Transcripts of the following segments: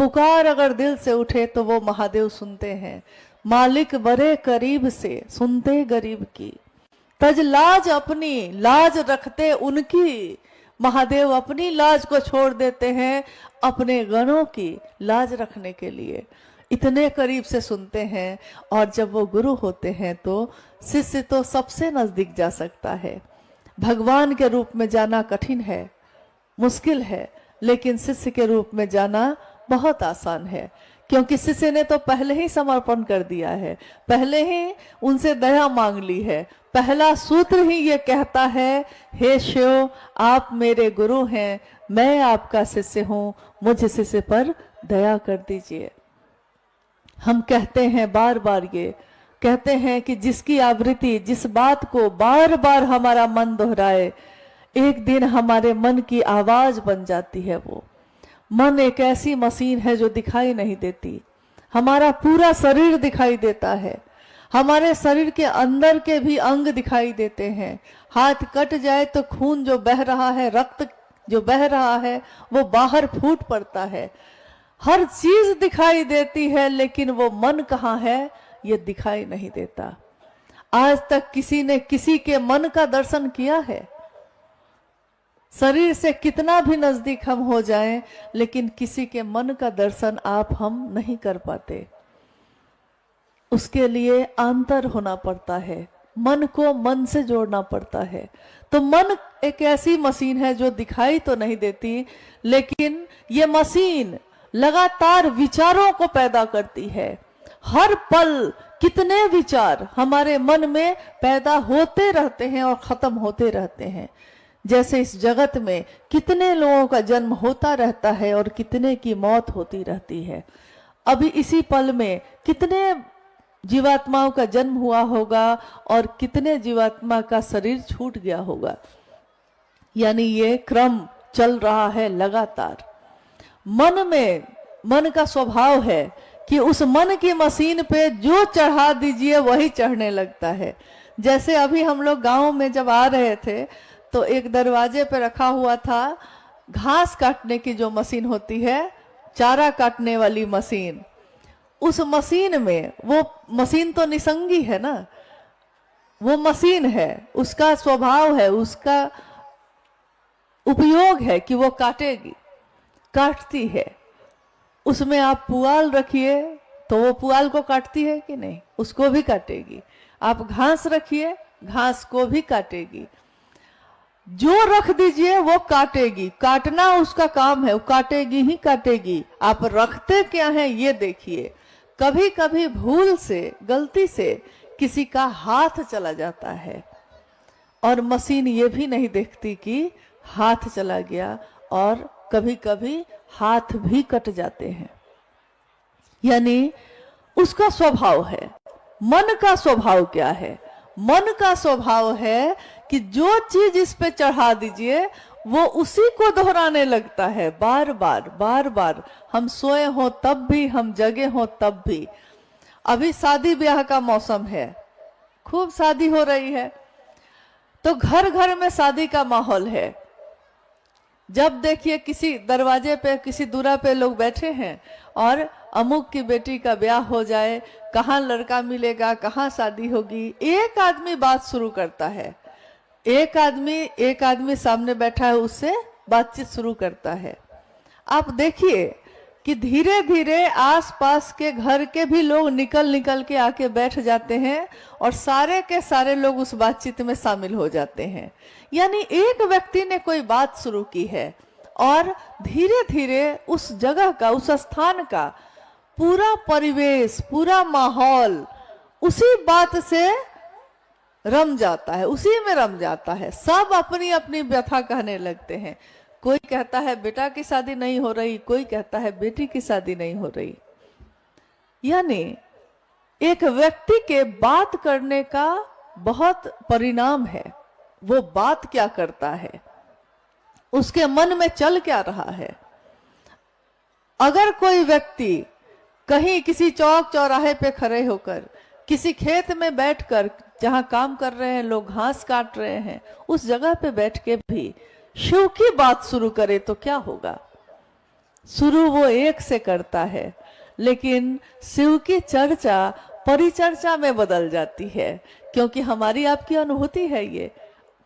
पुकार अगर दिल से उठे तो वो महादेव सुनते हैं। मालिक बड़े करीब से सुनते गरीब की, तज लाज अपनी लाज रखते उनकी। महादेव अपनी लाज को छोड़ देते हैं अपने गणों की लाज रखने के लिए। इतने करीब से सुनते हैं। और जब वो गुरु होते हैं तो शिष्य तो सबसे नजदीक जा सकता है। भगवान के रूप में जाना कठिन है, मुश्किल है, लेकिन शिष्य के रूप में जाना बहुत आसान है, क्योंकि शिष्य ने तो पहले ही समर्पण कर दिया है, पहले ही उनसे दया मांग ली है। पहला सूत्र ही ये कहता है, हे शिव आप मेरे गुरु हैं, मैं आपका शिष्य हूं, मुझ शिष्य पर दया कर दीजिए। हम कहते हैं बार बार, ये कहते हैं कि जिसकी आवृत्ति, जिस बात को बार बार हमारा मन दोहराए, एक दिन हमारे मन की आवाज बन जाती है। वो मन एक ऐसी मशीन है जो दिखाई नहीं देती। हमारा पूरा शरीर दिखाई देता है, हमारे शरीर के अंदर के भी अंग दिखाई देते हैं। हाथ कट जाए तो खून जो बह रहा है, रक्त जो बह रहा है, वो बाहर फूट पड़ता है। हर चीज दिखाई देती है, लेकिन वो मन कहाँ है ये दिखाई नहीं देता। आज तक किसी ने किसी के मन का दर्शन किया है? शरीर से कितना भी नजदीक हम हो जाएं, लेकिन किसी के मन का दर्शन हम नहीं कर पाते। उसके लिए अंतर होना पड़ता है, मन को मन से जोड़ना पड़ता है। तो मन एक ऐसी मशीन है जो दिखाई तो नहीं देती, लेकिन ये मशीन लगातार विचारों को पैदा करती है। हर पल कितने विचार हमारे मन में पैदा होते रहते हैं और खत्म होते रहते हैं। जैसे इस जगत में कितने लोगों का जन्म होता रहता है और कितने की मौत होती रहती है। अभी इसी पल में कितने जीवात्माओं का जन्म हुआ होगा और कितने जीवात्मा का शरीर छूट गया होगा। यानी ये क्रम चल रहा है लगातार। मन में, मन का स्वभाव है कि उस मन की मशीन पे जो चढ़ा दीजिए वही चढ़ने लगता है। जैसे अभी हम लोग गांव में जब आ रहे थे तो एक दरवाजे पे रखा हुआ था घास काटने की जो मशीन होती है, चारा काटने वाली मशीन। उस मशीन में, वो मशीन तो निसंगी है ना, वो मशीन है, उसका स्वभाव है, उसका उपयोग है कि वो काटेगी, काटती है। उसमें आप पुआल रखिए तो वो पुआल को काटती है कि नहीं? उसको भी काटेगी। आप घास रखिए, घास को भी काटेगी। जो रख दीजिए वो काटेगी, काटना उसका काम है, वो काटेगी ही काटेगी। आप रखते क्या है ये देखिए। कभी कभी भूल से, गलती से किसी का हाथ चला जाता है और मशीन ये भी नहीं देखती कि हाथ चला गया, और कभी कभी हाथ भी कट जाते हैं। यानी उसका स्वभाव है। मन का स्वभाव क्या है? मन का स्वभाव है कि जो चीज इस पे चढ़ा दीजिए वो उसी को दोहराने लगता है, बार बार बार बार। हम सोए हो तब भी, हम जगे हो तब भी। अभी शादी ब्याह का मौसम है, खूब शादी हो रही है, तो घर घर में शादी का माहौल है। जब देखिए किसी दरवाजे पे, किसी दूरा पे लोग बैठे हैं और अमुक की बेटी का ब्याह हो जाए, कहाँ लड़का मिलेगा, कहाँ शादी होगी, एक आदमी बात शुरू करता है। एक आदमी सामने बैठा है, उससे बातचीत शुरू करता है। आप देखिए कि धीरे धीरे आसपास के घर के भी लोग निकल निकल के आके बैठ जाते हैं और सारे के सारे लोग उस बातचीत में शामिल हो जाते हैं। यानी एक व्यक्ति ने कोई बात शुरू की है और धीरे धीरे उस जगह का, उस स्थान का पूरा परिवेश, पूरा माहौल उसी बात से रम जाता है, उसी में रम जाता है। सब अपनी अपनी व्यथा कहने लगते हैं। कोई कहता है बेटा की शादी नहीं हो रही, कोई कहता है बेटी की शादी नहीं हो रही। यानी एक व्यक्ति के बात करने का बहुत परिणाम है। वो बात क्या करता है, उसके मन में चल क्या रहा है। अगर कोई व्यक्ति कहीं किसी चौक चौराहे पे खड़े होकर, किसी खेत में बैठकर, जहां काम कर रहे हैं लोग, घास काट रहे हैं, उस जगह पे बैठ के भी शिव की बात शुरू करे तो क्या होगा? शुरू वो एक से करता है, लेकिन शिव की चर्चा परिचर्चा में बदल जाती है, क्योंकि हमारी आपकी अनुभूति है ये।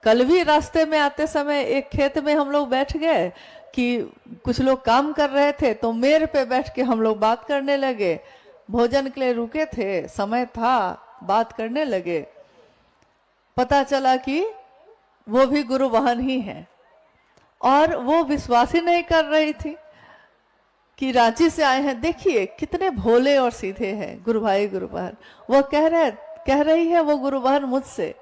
कल भी रास्ते में आते समय एक खेत में हम लोग बैठ गए कि कुछ लोग काम कर रहे थे, तो मेड़ पे बैठ के हम लोग बात करने लगे। भोजन के लिए रुके थे, समय था, बात करने लगे। पता चला कि वो भी गुरु बहन ही है, और वो विश्वास ही नहीं कर रही थी कि रांची से आए हैं। देखिए कितने भोले और सीधे हैं गुरु भाई गुरु बहन। वो कह रही है वो गुरु बहन मुझसे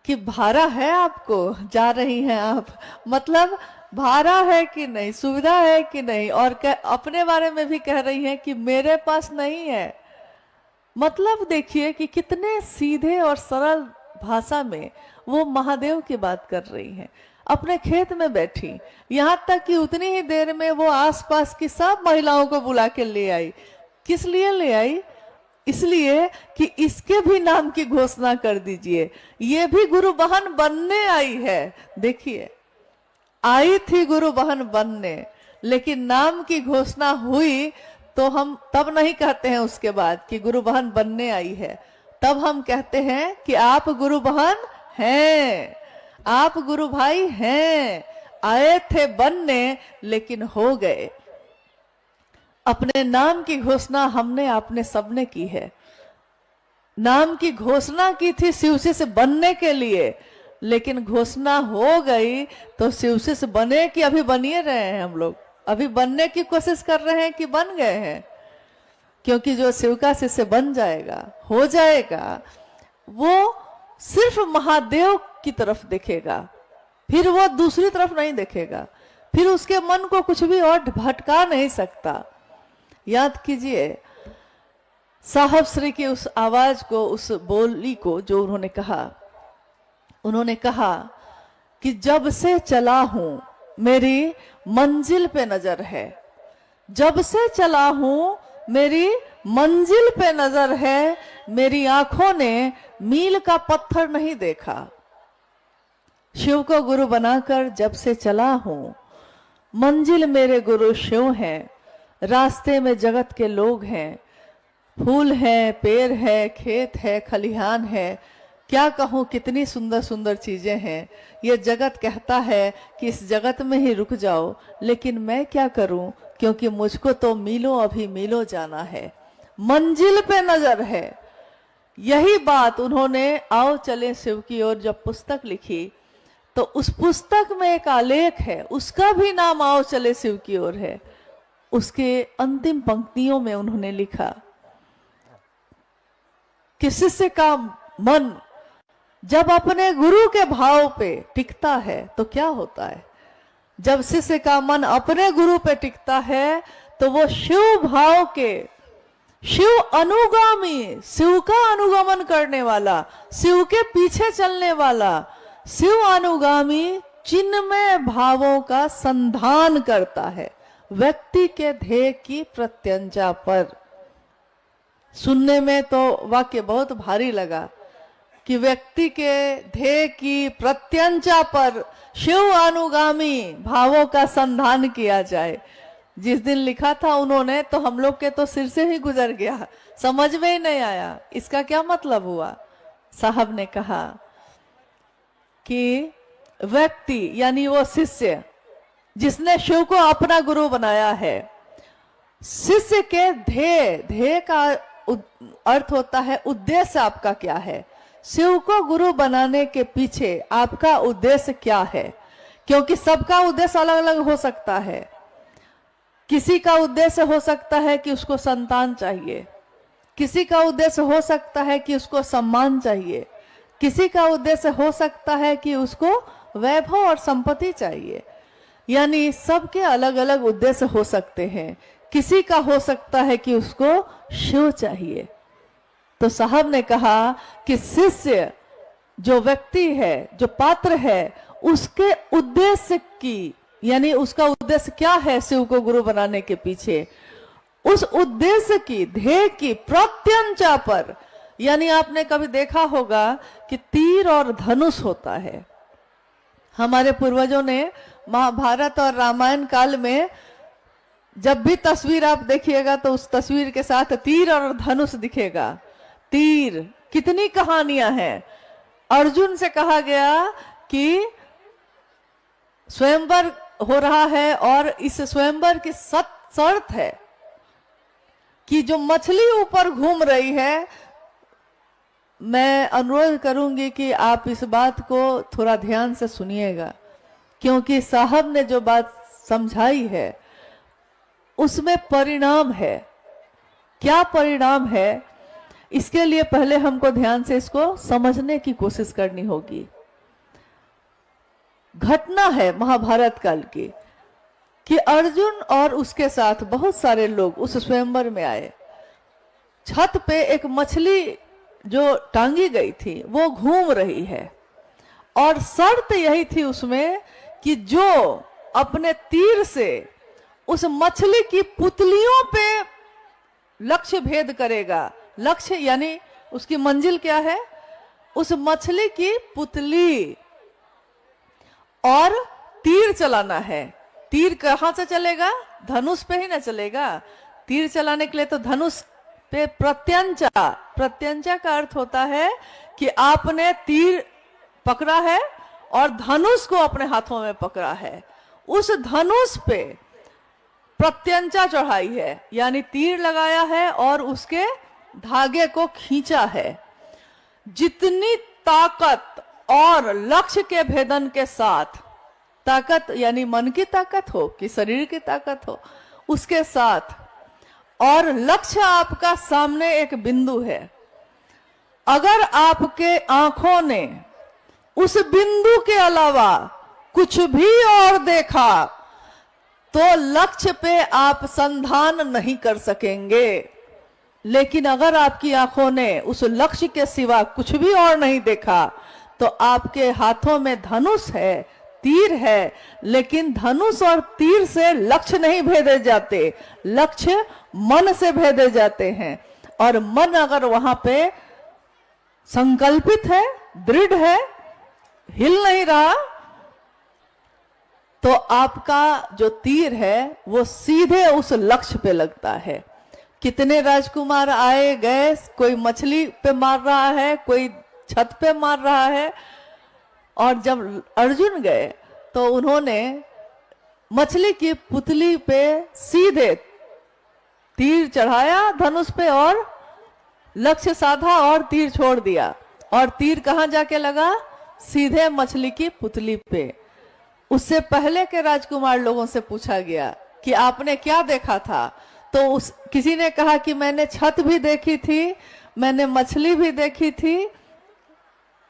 कि भाड़ा है आपको, जा रही हैं आप, मतलब भाड़ा है कि नहीं, सुविधा है कि नहीं, और अपने बारे में भी कह रही हैं कि मेरे पास नहीं है। मतलब देखिए कि कितने सीधे और सरल भाषा में वो महादेव की बात कर रही हैं, अपने खेत में बैठी। यहां तक कि उतनी ही देर में वो आसपास की सब महिलाओं को बुला के ले आई। किस लिए ले आई? इसलिए कि इसके भी नाम की घोषणा कर दीजिए, ये भी गुरु बहन बनने आई है। देखिए, आई थी गुरु बहन बनने, लेकिन नाम की घोषणा हुई तो हम तब नहीं कहते हैं उसके बाद कि गुरु बहन बनने आई है। तब हम कहते हैं कि आप गुरु बहन हैं, आप गुरु भाई हैं, आए थे बनने लेकिन हो गए। अपने नाम की घोषणा हमने आपने सबने की है। नाम की घोषणा की थी शिवजी से बनने के लिए, लेकिन घोषणा हो गई तो शिवजी से बने कि अभी बनिए रहे हैं हम लोग, अभी बनने की कोशिश कर रहे हैं कि बन गए हैं। क्योंकि जो शिव का शिष्य बन जाएगा, हो जाएगा, वो सिर्फ महादेव की तरफ देखेगा, फिर वो दूसरी तरफ नहीं देखेगा, फिर उसके मन को कुछ भी और भटका नहीं सकता। याद कीजिए साहब श्री की उस आवाज को, उस बोली को जो उन्होंने कहा कि जब से चला हूं मेरी मंजिल पे नजर है, जब से चला हूं मेरी मंजिल पे नजर है, मेरी आंखों ने मील का पत्थर नहीं देखा। शिव को गुरु बनाकर जब से चला हूं, मंजिल मेरे गुरु शिव हैं, रास्ते में जगत के लोग हैं, फूल है, पेड़ है, खेत है, खलिहान है, क्या कहूं कितनी सुंदर सुंदर चीजें हैं। ये जगत कहता है कि इस जगत में ही रुक जाओ, लेकिन मैं क्या करूं, क्योंकि मुझको तो मीलों अभी मीलों जाना है, मंजिल पे नजर है। यही बात उन्होंने आओ चले शिव की ओर जब पुस्तक लिखी, तो उस पुस्तक में एक आलेख है, उसका भी नाम आओ चले शिव की ओर है। उसके अंतिम पंक्तियों में उन्होंने लिखा कि शिष्य का मन जब अपने गुरु के भाव पे टिकता है तो क्या होता है। जब शिष्य का मन अपने गुरु पे टिकता है तो वो शिव भाव के, शिव अनुगामी, शिव का अनुगमन करने वाला, शिव के पीछे चलने वाला, शिव अनुगामी चिन्मय भावों का संधान करता है व्यक्ति के ध्येय की प्रत्यंचा पर। सुनने में तो वाक्य बहुत भारी लगा कि व्यक्ति के ध्येय की प्रत्यंचा पर शिव अनुगामी भावों का संधान किया जाए। जिस दिन लिखा था उन्होंने, तो हम लोग के तो सिर से ही गुजर गया, समझ में ही नहीं आया इसका क्या मतलब हुआ। साहब ने कहा कि व्यक्ति यानी वो शिष्य जिसने शिव को अपना गुरु बनाया है, शिष्य के ध्येय का अर्थ होता है उद्देश्य आपका क्या है। शिव को गुरु बनाने के पीछे आपका उद्देश्य क्या है, क्योंकि सबका उद्देश्य अलग अलग हो सकता है। किसी का उद्देश्य हो सकता है कि उसको संतान चाहिए, किसी का उद्देश्य हो सकता है कि उसको सम्मान चाहिए, किसी का उद्देश्य हो सकता है कि उसको वैभव और संपत्ति चाहिए। यानी सबके अलग अलग उद्देश्य हो सकते हैं। किसी का हो सकता है कि उसको शिव चाहिए। तो साहब ने कहा कि शिष्य जो व्यक्ति है, जो पात्र है, उसके उद्देश्य की, यानी उसका उद्देश्य क्या है शिव को गुरु बनाने के पीछे, उस उद्देश्य की, ध्येय की प्रत्यंचा पर, यानी आपने कभी देखा होगा कि तीर और धनुष होता है। हमारे पूर्वजों ने महाभारत और रामायण काल में जब भी तस्वीर आप देखिएगा तो उस तस्वीर के साथ तीर और धनुष दिखेगा। तीर, कितनी कहानियां हैं। अर्जुन से कहा गया कि स्वयंवर हो रहा है और इस स्वयंवर की शर्त है कि जो मछली ऊपर घूम रही है, मैं अनुरोध करूंगी कि आप इस बात को थोड़ा ध्यान से सुनिएगा, क्योंकि साहब ने जो बात समझाई है उसमें परिणाम है। क्या परिणाम है, इसके लिए पहले हमको ध्यान से इसको समझने की कोशिश करनी होगी। घटना है महाभारत काल की कि अर्जुन और उसके साथ बहुत सारे लोग उस स्वयंवर में आए। छत पे एक मछली जो टांगी गई थी वो घूम रही है और शर्त यही थी उसमें कि जो अपने तीर से उस मछली की पुतलियों पे लक्ष्य भेद करेगा, लक्ष्य यानी उसकी मंजिल क्या है, उस मछली की पुतली, और तीर चलाना है। तीर कहां से चलेगा, धनुष पे ही ना चलेगा। तीर चलाने के लिए तो धनुष पे प्रत्यंचा, प्रत्यंचा का अर्थ होता है कि आपने तीर पकड़ा है और धनुष को अपने हाथों में पकड़ा है, उस धनुष पे प्रत्यंचा चढ़ाई है, यानी तीर लगाया है और उसके धागे को खींचा है। जितनी ताकत और लक्ष्य के भेदन के साथ, ताकत यानी मन की ताकत हो कि शरीर की ताकत हो, उसके साथ, और लक्ष्य आपका सामने एक बिंदु है। अगर आपके आंखों ने उस बिंदु के अलावा कुछ भी और देखा तो लक्ष्य पे आप संधान नहीं कर सकेंगे। लेकिन अगर आपकी आंखों ने उस लक्ष्य के सिवा कुछ भी और नहीं देखा तो आपके हाथों में धनुष है, तीर है, लेकिन धनुष और तीर से लक्ष्य नहीं भेदे जाते, लक्ष्य मन से भेदे जाते हैं। और मन अगर वहां पे संकल्पित है, दृढ़ है, हिल नहीं रहा, तो आपका जो तीर है वो सीधे उस लक्ष्य पे लगता है। कितने राजकुमार आए गए, कोई मछली पे मार रहा है, कोई छत पे मार रहा है, और जब अर्जुन गए तो उन्होंने मछली की पुतली पे सीधे तीर चढ़ाया धनुष पे और लक्ष्य साधा और तीर छोड़ दिया, और तीर कहां जाके लगा, सीधे मछली की पुतली पे। उससे पहले के राजकुमार लोगों से पूछा गया कि आपने क्या देखा था, तो किसी ने कहा कि मैंने छत भी देखी थी, मैंने मछली भी देखी थी,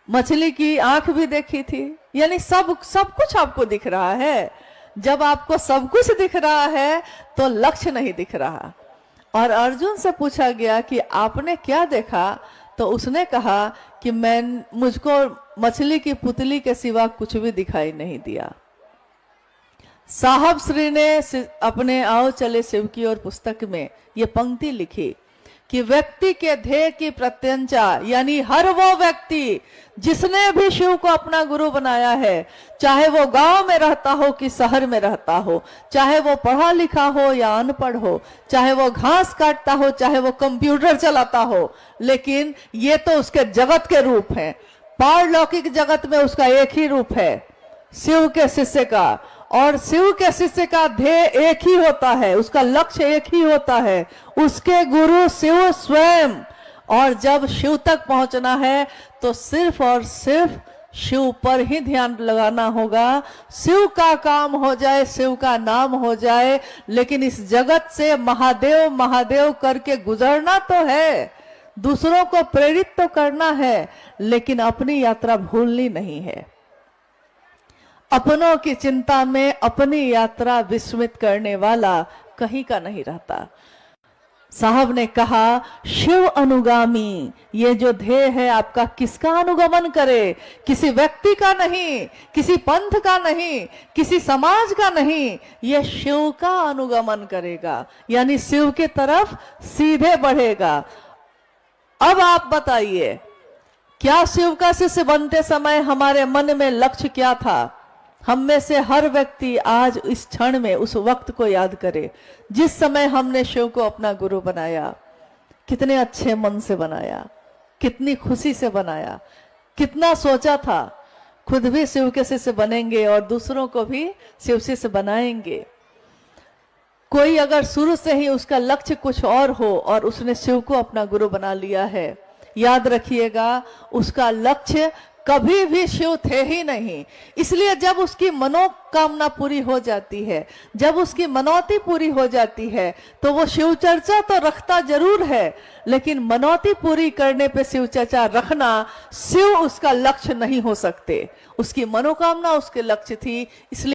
मछली की आंख भी देखी थी। यानी सब कुछ आपको दिख रहा है। जब आपको सब कुछ दिख रहा है तो लक्ष्य नहीं दिख रहा। और अर्जुन से पूछा गया कि आपने क्या देखा, तो उसने कहा कि मुझको मछली की पुतली के सिवा कुछ भी दिखाई नहीं दिया। साहब श्री ने अपने आओ चले शिव की ओर पुस्तक में ये पंक्ति लिखी कि व्यक्ति के ध्येय की प्रत्यंचा, यानी हर वो व्यक्ति जिसने भी शिव को अपना गुरु बनाया है, चाहे वो गांव में रहता हो कि शहर में रहता हो, चाहे वो पढ़ा लिखा हो या अनपढ़ हो, चाहे वो घास काटता हो, चाहे वो कंप्यूटर चलाता हो, लेकिन ये तो उसके जगत के रूप हैं। पारलौकिक जगत में उसका एक ही रूप है, शिव के शिष्य का। और शिव के शिष्य का ध्येय एक ही होता है, उसका लक्ष्य एक ही होता है, उसके गुरु शिव स्वयं। और जब शिव तक पहुंचना है तो सिर्फ और सिर्फ शिव पर ही ध्यान लगाना होगा। शिव का काम हो जाए, शिव का नाम हो जाए, लेकिन इस जगत से महादेव महादेव करके गुजरना तो है, दूसरों को प्रेरित तो करना है, लेकिन अपनी यात्रा भूलनी नहीं है। अपनों की चिंता में अपनी यात्रा विस्मृत करने वाला कहीं का नहीं रहता। साहब ने कहा शिव अनुगामी, ये जो ध्येय है आपका, किसका अनुगमन करे? किसी व्यक्ति का नहीं, किसी पंथ का नहीं, किसी समाज का नहीं, ये शिव का अनुगमन करेगा, यानी शिव की तरफ सीधे बढ़ेगा। अब आप बताइए, क्या शिव का शिष्य बनते समय हमारे मन में लक्ष्य क्या था? हम में से हर व्यक्ति आज इस क्षण में उस वक्त को याद करे जिस समय हमने शिव को अपना गुरु बनाया। कितने अच्छे मन से बनाया, कितनी खुशी से बनाया, कितना सोचा था खुद भी शिव के शिष्य बनेंगे और दूसरों को भी शिव शिष्य बनाएंगे। कोई अगर शुरू से ही उसका लक्ष्य कुछ और हो और उसने शिव को अपना गुरु बना लिया है, याद रखिएगा उसका लक्ष्य कभी भी शिव थे ही नहीं। इसलिए जब उसकी मनोकामना पूरी हो जाती है, जब उसकी मनौती पूरी हो जाती है, तो वो शिव चर्चा तो रखता जरूर है, लेकिन मनौती पूरी करने पे शिव चर्चा रखना, शिव उसका लक्ष्य नहीं हो सकते। उसकी मनोकामना उसके लक्ष्य थी, इसलिए